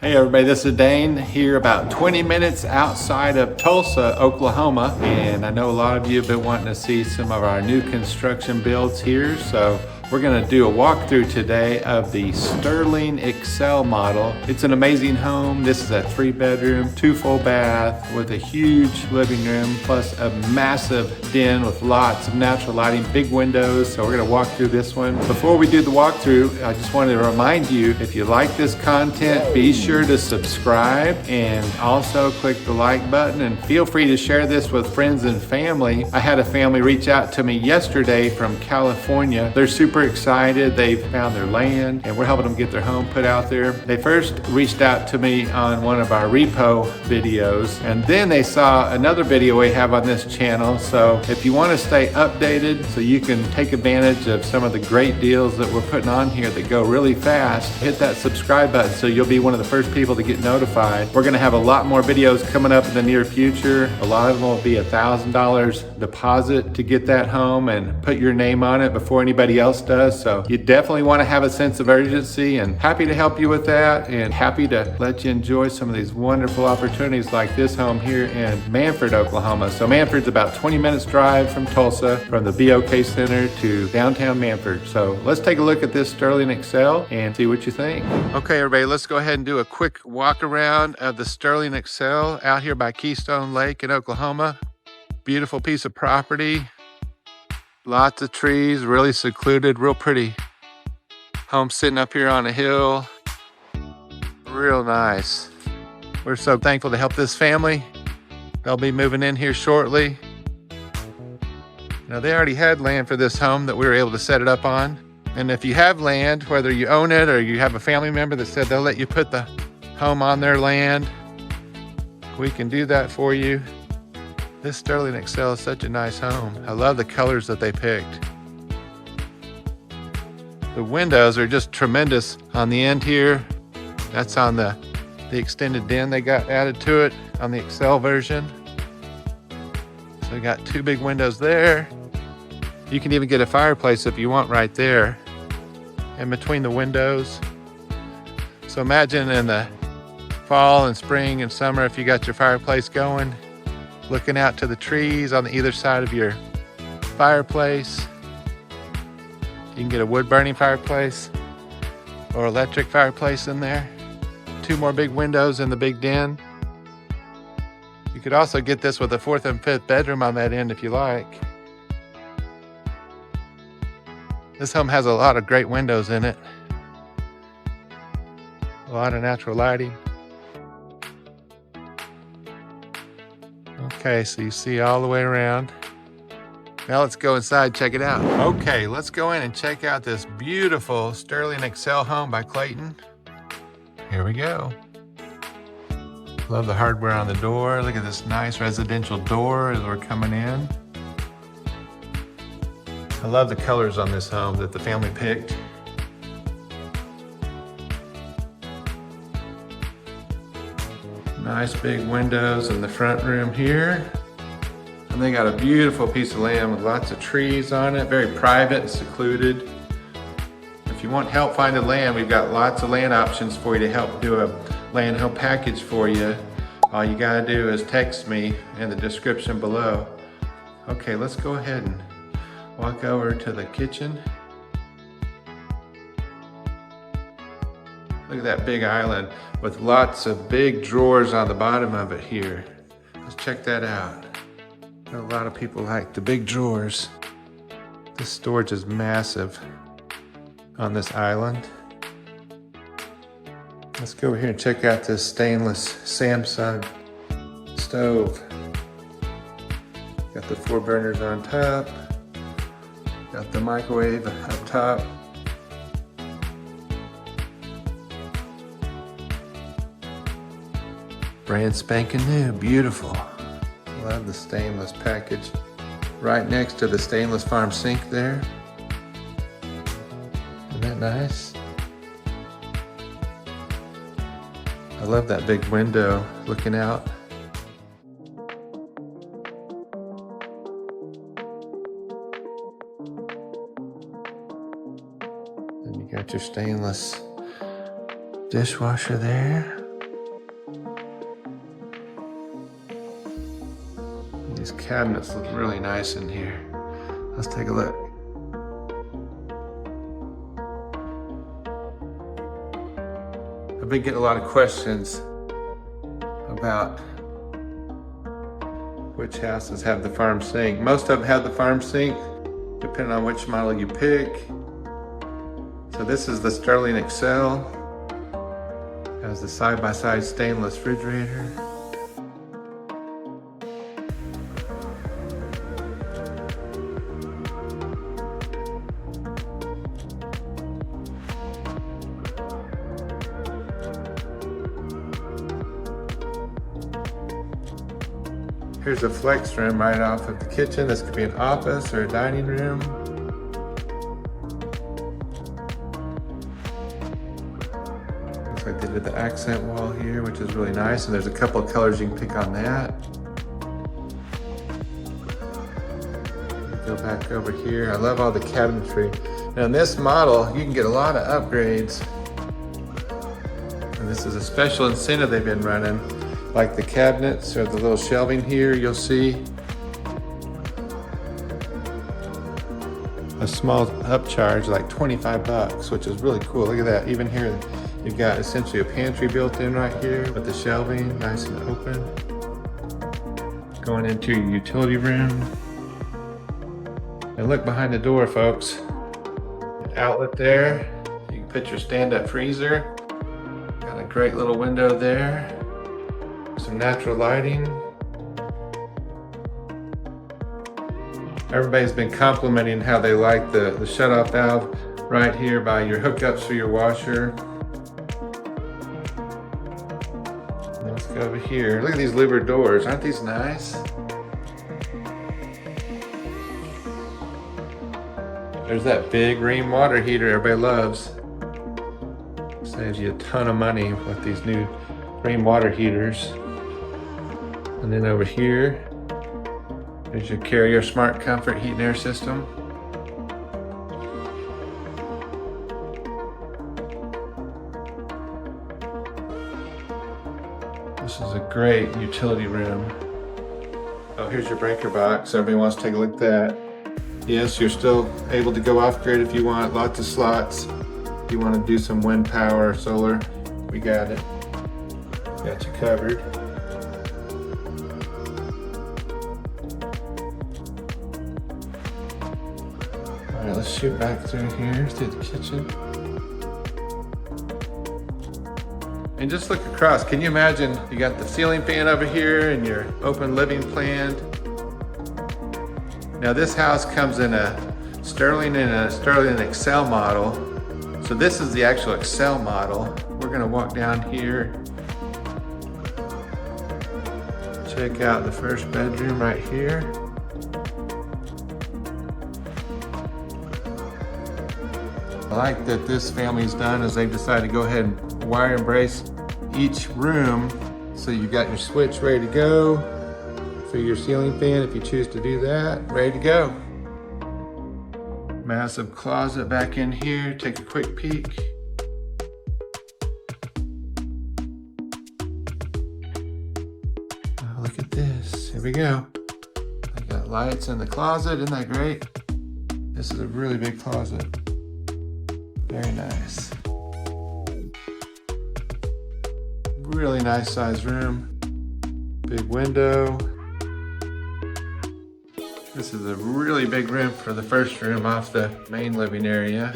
Hey everybody, this is Dane here about 20 minutes outside of Tulsa, Oklahoma. And I know a lot of you have been wanting to see some of our new construction builds here. So we're gonna do a walkthrough today of the Sterling Excel model. It's an amazing home. This is a 3-bedroom, 2 full bath with a huge living room, plus a massive den with lots of natural lighting, big windows. So we're gonna walk through this one. Before we do the walkthrough, I just wanted to remind you, if you like this content, be sure to subscribe and also click the like button, and feel free to share this with friends and family. I had a family reach out to me yesterday from California. They're super excited. They've found their land and we're helping them get their home put out there. They first reached out to me on one of our repo videos, and then they saw another video we have on this channel. So if you want to stay updated so you can take advantage of some of the great deals that we're putting on here that go really fast, hit that subscribe button so you'll be one of the first people to get notified. We're going to have a lot more videos coming up in the near future. A lot of them will be $1,000 deposit to get that home and put your name on it before anybody else does. So you definitely want to have a sense of urgency, and happy to help you with that, and happy to let you enjoy some of these wonderful opportunities like this home here in Manford, Oklahoma. So Manford's about 20 minutes drive from Tulsa, from the BOK Center to downtown Manford. So let's take a look at this Sterling Excel and see what you think. Okay, everybody, let's go ahead and do a quick walk around of the Sterling Excel out here by Keystone Lake in Oklahoma. Beautiful piece of property. Lots of trees, really secluded, real pretty. Home sitting up here on a hill. Real nice. We're so thankful to help this family. They'll be moving in here shortly. Now, they already had land for this home that we were able to set it up on. And if you have land, whether you own it or you have a family member that said they'll let you put the home on their land, we can do that for you. This Sterling Excel is such a nice home. I love the colors that they picked. The windows are just tremendous on the end here. That's on the extended den they got added to it on the Excel version. So we got 2 big windows there. You can even get a fireplace if you want right there in between the windows. So imagine in the fall and spring and summer, if you got your fireplace going, looking out to the trees on either side of your fireplace. You can get a wood burning fireplace or electric fireplace in there. 2 more big windows in the big den. You could also get this with a 4th and 5th bedroom on that end if you like. This home has a lot of great windows in it. A lot of natural lighting. Okay, so you see all the way around. Now let's go inside, check it out. Okay, let's go in and check out this beautiful Sterling Excel home by Clayton. Here we go. Love the hardware on the door. Look at this nice residential door as we're coming in. I love the colors on this home that the family picked. Nice big windows in the front room here. And they got a beautiful piece of land with lots of trees on it, very private and secluded. If you want help finding land, we've got lots of land options for you to help do a land home package for you. All you gotta do is text me in the description below. Okay, let's go ahead and walk over to the kitchen. Look at that big island with lots of big drawers on the bottom of it here. Let's check that out. A lot of people like the big drawers. This storage is massive on this island. Let's go over here and check out this stainless Samsung stove. Got the 4 burners on top. Got the microwave up top. Brand spanking new, beautiful. Love the stainless package. Right next to the stainless farm sink there. Isn't that nice? I love that big window looking out. And you got your stainless dishwasher there. These cabinets look really nice in here. Let's take a look. I've been getting a lot of questions about which houses have the farm sink. Most of them have the farm sink, depending on which model you pick. So this is the Sterling Excel. Has the side-by-side stainless refrigerator. Here's a flex room right off of the kitchen. This could be an office or a dining room. Looks like they did the accent wall here, which is really nice. And there's a couple of colors you can pick on that. Go back over here. I love all the cabinetry. Now in this model, you can get a lot of upgrades. And this is a special incentive they've been running. Like the cabinets or the little shelving here, you'll see a small upcharge, like 25 bucks, which is really cool. Look at that. Even here, you've got essentially a pantry built in right here with the shelving nice and open. Going into your utility room. And look behind the door, folks. Outlet there. You can put your stand-up freezer. Got a great little window there. Some natural lighting. Everybody's been complimenting how they like the shutoff valve right here by your hookups for your washer. Let's go over here. Look at these louvered doors. Aren't these nice? There's that big Rheem water heater everybody loves. Saves you a ton of money with these new Rheem water heaters. And then over here, there's your Carrier Smart Comfort heat and air system. This is a great utility room. Oh, here's your breaker box. Everybody wants to take a look at that. Yes, you're still able to go off grid if you want. Lots of slots. If you want to do some wind power or solar, we got it. Got you covered. All right, let's shoot back through here, through the kitchen. And just look across. Can you imagine you got the ceiling fan over here and your open living plan? Now this house comes in a Sterling and a Sterling Excel model. So this is the actual Excel model. We're gonna walk down here. Check out the first bedroom right here. I like that this family's done is they've decided to go ahead and wire and brace each room. So you've got your switch ready to go for your ceiling fan if you choose to do that. Ready to go. Massive closet back in here. Take a quick peek. Oh, look at this. Here we go. I got lights in the closet. Isn't that great? This is a really big closet. Very nice. Really nice sized room. Big window. This is a really big room for the first room off the main living area.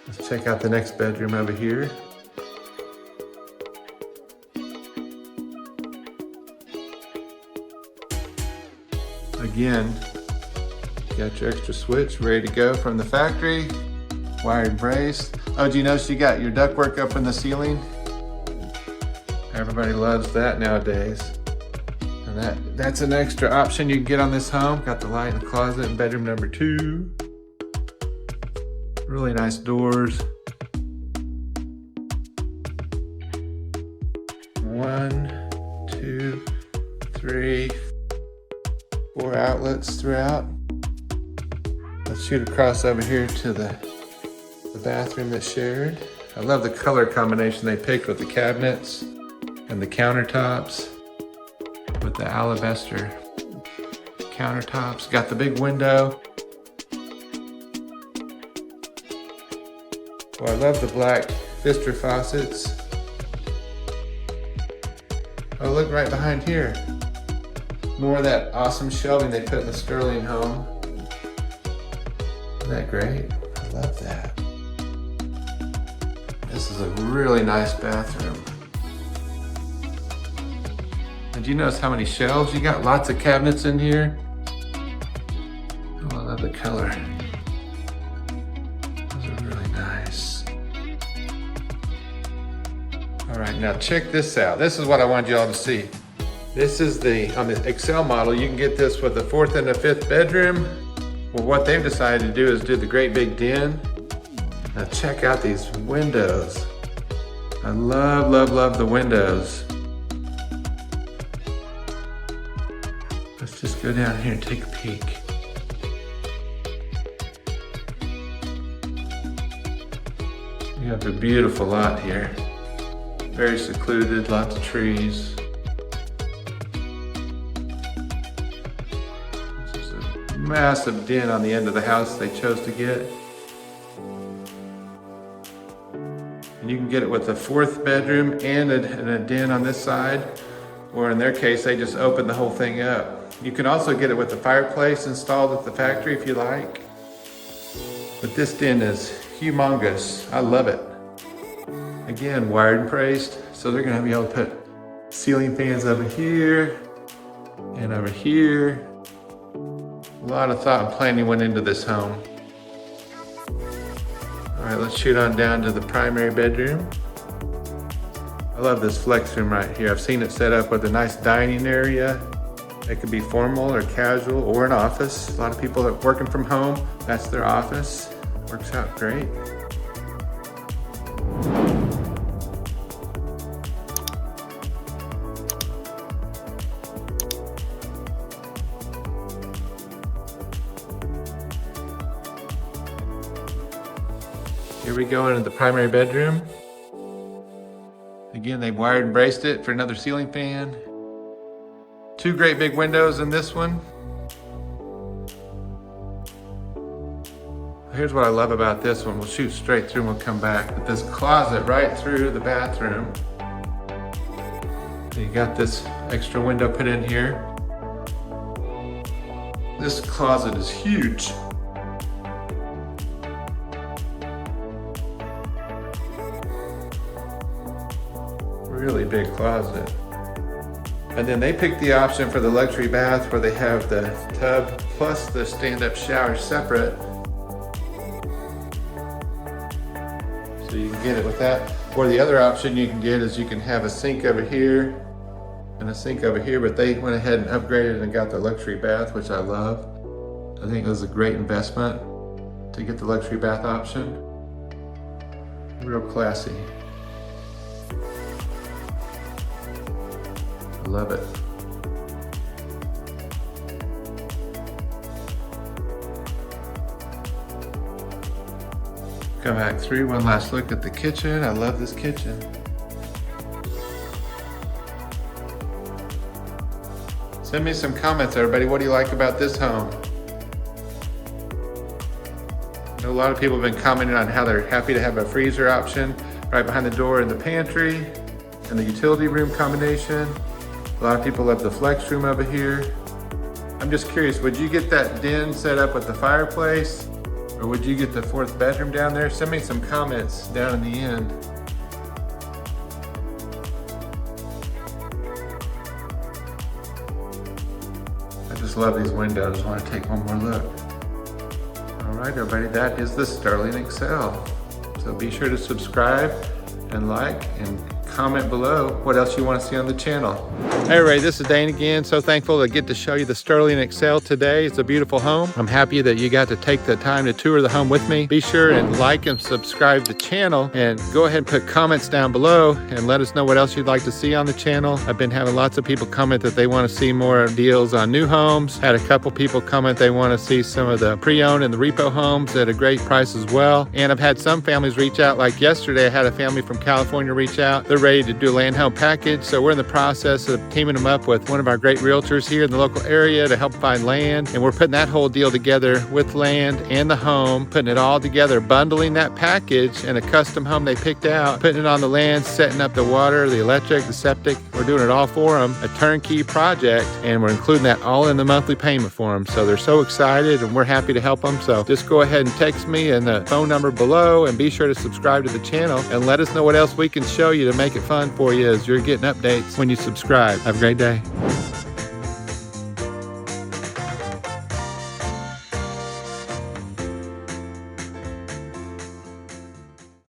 Let's check out the next bedroom over here. Again, got your extra switch ready to go from the factory. Wired brace. Oh, do you notice you got your ductwork up in the ceiling? Everybody loves that nowadays. And that's an extra option you can get on this home. Got the light in the closet in bedroom number 2. Really nice doors. 1, 2, 3, 4 outlets throughout. Let's shoot across over here to the bathroom that's shared. I love the color combination they picked with the cabinets. And the countertops with the alabaster countertops. Got the big window. Well, I love the black Pfister faucets. Oh, look right behind here. More of that awesome shelving they put in the Sterling home. Isn't that great? I love that. This is a really nice bathroom. And do you notice how many shelves? You got lots of cabinets in here. Oh, I love the color. Those are really nice. All right, now check this out. This is what I wanted y'all to see. This is on the Excel model, you can get this with the 4th and the 5th bedroom. Well, what they've decided to do is do the great big den. Now check out these windows. I love, love, love the windows. Let's just go down here and take a peek. You have a beautiful lot here. Very secluded, lots of trees. This is a massive den on the end of the house they chose to get. And you can get it with a 4th bedroom and a den on this side, or in their case, they just open the whole thing up. You can also get it with the fireplace installed at the factory if you like. But this den is humongous. I love it. Again, wired and braced, so they're gonna be able to put ceiling fans over here and over here. A lot of thought and planning went into this home. All right, let's shoot on down to the primary bedroom. I love this flex room right here. I've seen it set up with a nice dining area. It could be formal or casual or an office. A lot of people are working from home, that's their office. Works out great. Here we go into the primary bedroom. Again, they wired and braced it for another ceiling fan. 2 great big windows in this one. Here's what I love about this one. We'll shoot straight through and we'll come back. But this closet right through the bathroom. So you got this extra window put in here. This closet is huge. Really big closet. And then they picked the option for the luxury bath where they have the tub plus the stand-up shower separate. So you can get it with that. Or the other option you can get is you can have a sink over here and a sink over here, but they went ahead and upgraded and got the luxury bath, which I love. I think it was a great investment to get the luxury bath option. Real classy. Love it. Come back through, one last look at the kitchen. I love this kitchen. Send me some comments, everybody. What do you like about this home? I know a lot of people have been commenting on how they're happy to have a freezer option right behind the door in the pantry and the utility room combination. A lot of people love the flex room over here. I'm just curious, would you get that den set up with the fireplace? Or would you get the 4th bedroom down there? Send me some comments down in the end. I just love these windows. I want to take one more look. All right, everybody, that is the Sterling Excel. So be sure to subscribe and like and comment below what else you want to see on the channel. Hey everybody, this is Dane again. So thankful to get to show you the Sterling Excel today. It's a beautiful home. I'm happy that you got to take the time to tour the home with me. Be sure and like and subscribe the channel and go ahead and put comments down below and let us know what else you'd like to see on the channel. I've been having lots of people comment that they want to see more deals on new homes. Had a couple people comment they want to see some of the pre-owned and the repo homes at a great price as well. And I've had some families reach out, like yesterday I had a family from California reach out. They're they're ready to do a land home package. So we're in the process of teaming them up with one of our great realtors here in the local area to help find land. And we're putting that whole deal together with land and the home, putting it all together, bundling that package in a custom home they picked out, putting it on the land, setting up the water, the electric, the septic. We're doing it all for them, a turnkey project, and we're including that all in the monthly payment for them. So they're so excited and we're happy to help them. So just go ahead and text me and the phone number below, and be sure to subscribe to the channel and let us know what else we can show you to make it fun for you as you're getting updates when you subscribe. Have a great day.